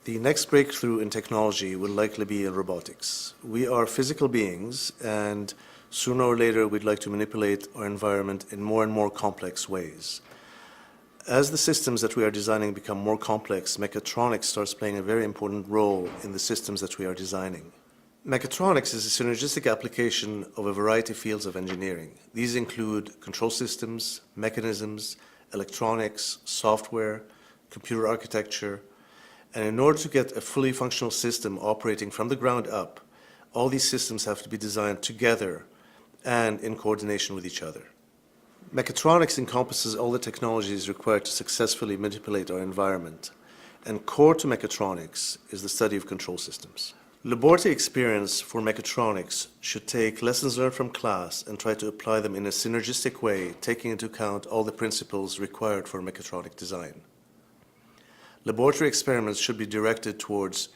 The next breakthrough in technology will likely be in robotics. We are physical beings, and sooner or later we'd like to manipulate our environment in more and more complex ways. As the systems that we are designing become more complex, mechatronics starts playing a very important role in the systems that we are designing. Mechatronics is a synergistic application of a variety of fields of engineering. These include control systems, mechanisms, electronics, software, computer architecture, and in order to get a fully functional system operating from the ground up, all these systems have to be designed together and in coordination with each other. Mechatronics encompasses all the technologies required to successfully manipulate our environment, and core to mechatronics is the study of control systems. Laboratory experience for mechatronics should take lessons learned from class and try to apply them in a synergistic way, taking into account all the principles required for mechatronic design. Laboratory experiments should be directed towards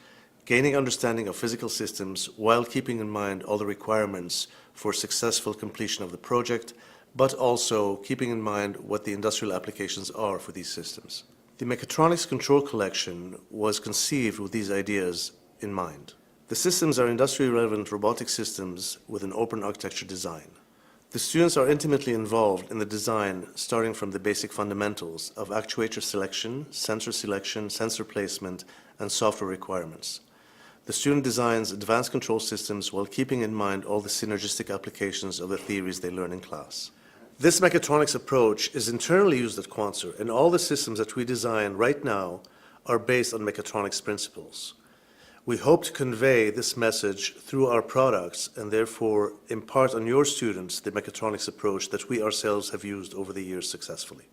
gaining understanding of physical systems while keeping in mind all the requirements for successful completion of the project, but also keeping in mind what the industrial applications are for these systems. The Mechatronics Control Collection was conceived with these ideas in mind. The systems are industrially relevant robotic systems with an open architecture design. The students are intimately involved in the design, starting from the basic fundamentals of actuator selection, sensor placement, and software requirements. The student designs advanced control systems while keeping in mind all the synergistic applications of the theories they learn in class. This mechatronics approach is internally used at Quanser, and all the systems that we design right now are based on mechatronics principles. We hope to convey this message through our products and therefore impart on your students the mechatronics approach that we ourselves have used over the years successfully.